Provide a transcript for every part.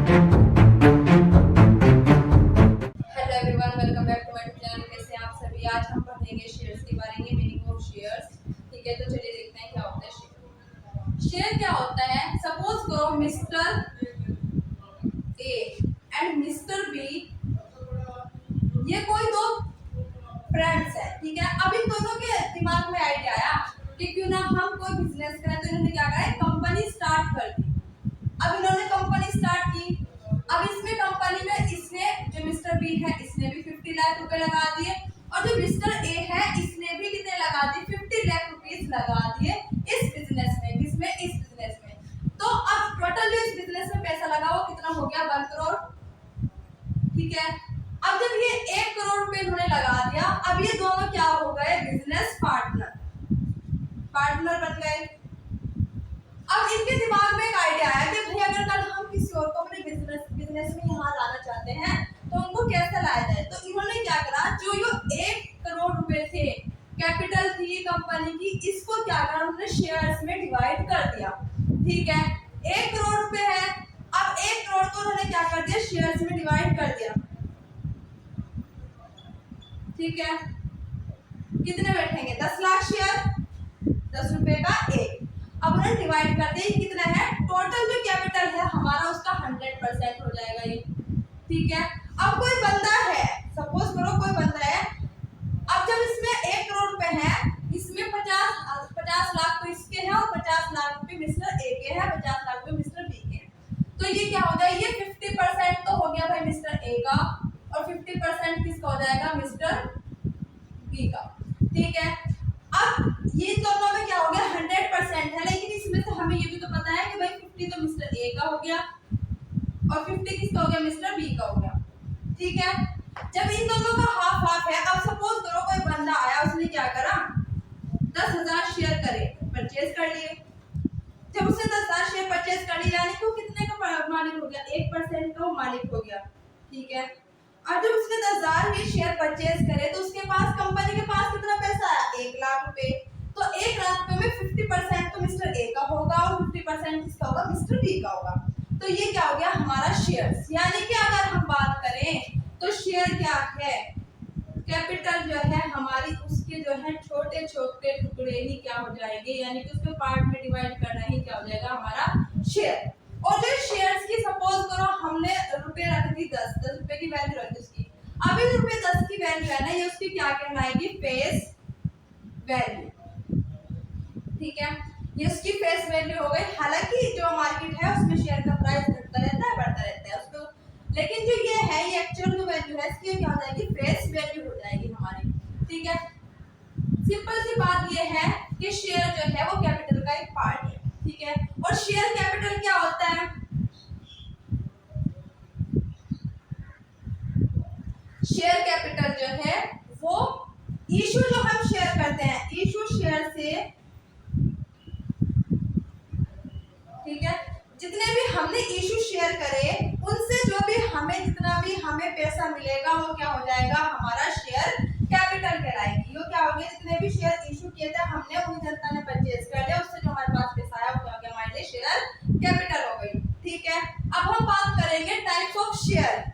Hello everyone, welcome back to my channel. कैसे हैं आप सभी। आज हम पढ़ेंगे शेयर्स के बारे में, मीनिंग ऑफ शेयर्स। ठीक है, तो चलिए देखते हैं क्या होता है शेयर। शेयर क्या होता है। सपोज करो mister A and mister B, ये कोई दो फ्रेंड्स है। ठीक है, अब इन दोनों के दिमाग में आइडिया आया कि क्यों ना हम कोई बिजनेस करें। तो इन्होंने क्या करा, कंपनी स्टार्ट कर दी। अब इन्होंने कंपनी स्टार्ट की। अब इसमें कंपनी में इसने, जो मिस्टर बी है, इसने भी 50 लाख रुपए लगा दिए, और जो मिस्टर ए है, इसने भी कितने लगा दिए, 50 लाख रुपीस लगा दिए इस बिजनेस में। किसमें, इस बिजनेस में। तो अब टोटल जो इस बिजनेस में पैसा लगा वो कितना हो गया, 1 करोड़। ठीक है, अब जब ये 1 करोड़ रुपए इन्होंने लगा दिया, अब ये दोनों क्या हो गए, बिजनेस पार्टनर बन गए। अब इनके दिमाग में एक आइडिया आया कि भाई अगर कल हम किसी और को अपने बिजनेस में यहाँ लाना चाहते हैं तो उनको कैसे लाया जाए। तो इन्होंने क्या करा, जो 1 करोड़ रुपए थे, कैपिटल थी कंपनी की, इसको क्या करा, उन्होंने शेयर्स में डिवाइड कर दिया। ठीक है, 1 करोड़ रुपए है। अब 1 करोड़ को उन्होंने क्या कर दिया, शेयर्स में डिवाइड कर दिया। ठीक है, कितने बैठेंगे, 10 लाख शेयर, 10 रुपए का 1। अब उन्हें डिवाइड कर दिया, कितना है, टोटल जो कैपिटल है हमारा उसका 100% हो जाएगा ये। ठीक है, अब कोई बंदा है, सपोज करो कोई बंदा है। अब जब इसमें 1 करोड़ रुपए है, इसमें 50 लाख तो इसके हैं और 50 लाख रुपए मिस्टर ए के हैं, 50 लाख रुपए मिस्टर बी के हैं। तो ये क्या हो जाए, ये 50% तो हो गया भाई मिस्टर ए का, और 50% किसका हो जाएगा, मिस्टर बी का। ठीक है, अब ये दोनों में क्या हो गया, 100% है, लेकिन इसमें से हमें ये भी तो पता है कि भाई 50 तो मिस्टर ए का हो गया और 50 किसका हो गया, मिस्टर बी का हो गया। ठीक है, जब इन दोनों का हाफ हाफ है, अब सपोज करो कोई बंदा आया, उसने क्या करा, 10,000 शेयर करे, परचेज कर लिए। जब उसने 10,000 शेयर परचेज कर लिया, यानी कि वो कितने का मालिक हो गया, 1% का मालिक हो गया। ठीक है, और जब उसने 10,000 ये शेयर परचेज करे तो उसके पास, कंपनी के पास कितना पैसा आया, 1 लाख रुपए। तो 1 लाख रुपए में 50% तो मिस्टर ए का होगा और 50% किसका होगा, मिस्टर बी का होगा। तो ये क्या हो गया, हमारा शेयर्स। यानी कि अगर हम बात करें तो शेयर क्या है, कैपिटल जो है हमारी, उसके जो है छोटे छोटे टुकड़े ही क्या हो जाएंगे, यानी कि उसके पार्ट में डिवाइड करना ही क्या हो जाएगा, हमारा शेयर। और जो शेयर्स की, सपोज करो हमने रुपए रख दी 10 रुपए की वैल्यू रख दी उसकी। अब इन रुपए 10 की वैल्यू है ना, ये उसकी क्या कहलाएगी, फेस वैल्यू। ठीक है, ये उसकी फेस वैल्यू हो गई। हालांकि जो मार्केट है उसमें शेयर का प्राइस घटता रहता है, बढ़ता रहता है उसको, लेकिन जो ये है, ये एक्चुअल जो वैल्यू है इसकी क्या हो जाएगी, फेस वैल्यू हो जाएगी हमारी। ठीक है, सिंपल सी बात ये है कि शेयर जो है वो कैपिटल का एक पार्ट है। ठीक है, और शेयर कैपिटल क्या होता है, शेयर कैपिटल जो है वो इशू, जो हम शेयर करते हैं, इशू शेयर से। ठीक है, जितने भी हमने इशू शेयर करे, उनसे जो भी हमें, जितना भी हमें पैसा मिलेगा वो क्या हो जाएगा, हमारा शेयर कैपिटल कहलाएगी। वो क्या हो गया, जितने भी शेयर इशू किए थे हमने, उन जनता ने परचेज कर लिया, उससे जो हमारे पास पैसा आया वो क्या हो गया, हमारे लिए शेयर कैपिटल हो गई। ठीक है, अब हम बात करेंगे types of share.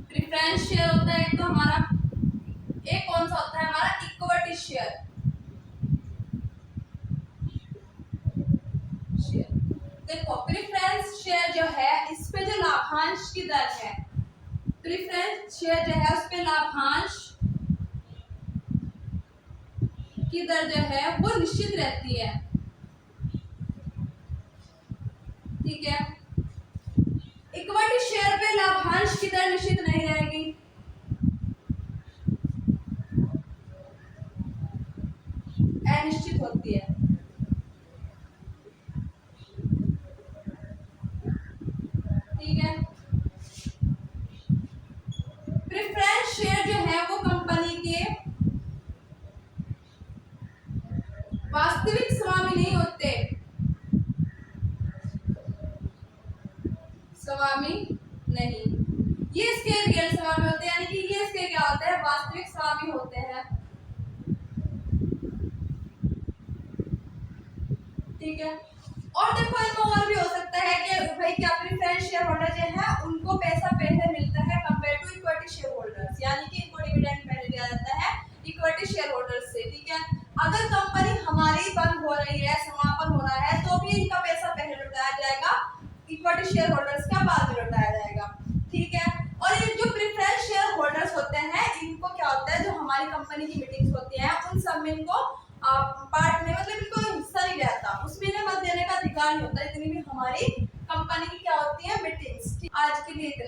Preference share होता है एक तो हमारा, एक कौन सा होता है हमारा, इक्विटी शेयर। देखो प्रेफरेंस शेयर जो है, इस पे जो लाभांश की दर है, प्रेफरेंस शेयर जो है उस पे लाभांश की दर जो है वो निश्चित रहती है। ठीक है, इक्विटी शेयर पे लाभांश की दर निश्चित नहीं रहेगी। अनिश्चित होती है। ठीक है, प्रेफरेंस शेयर जो है वो कंपनी के वास्तविक स्वामी नहीं होते, स्वामी नहीं, ये इसके ये रियल स्वामी होते हैं, यानी कि ये इसके क्या होते हैं, वास्तविक स्वामी होते हैं। ठीक है। और देखो इनमें और भी हो सकता है कि भाई क्या प्रेफरेंस शेयर होल्डर जो है उनको पैसा पहले मिलता है compare to equity shareholders, यानी कि इनको डिविडेंड पहले दिया जाता है इक्विटी शेयर होल्डर्स से। ठीक है। अगर कंपनी हमारी बंद हो रही है, समापन हो रहा है, तो भी इनका पैसा पहले लौटाया जाएगा, इक्विटी शेयर होल्डर्स का बाद में लौटाया जाएगा। ठीक है। और ये जो प्रेफरेंस शेयर होल्डर्स होते हैं इनको क्या होता है, जो हमारी कंपनी की मीटिंग्स होती हैं उन सब में इनको पार्ट में, मतलब इनको हिस्सा नहीं रहता, उसमें इन्हें मत देने का अधिकार नहीं होता, इतनी भी हमारी कंपनी की क्या होती है मीटिंग्स। आज के लिए इतना।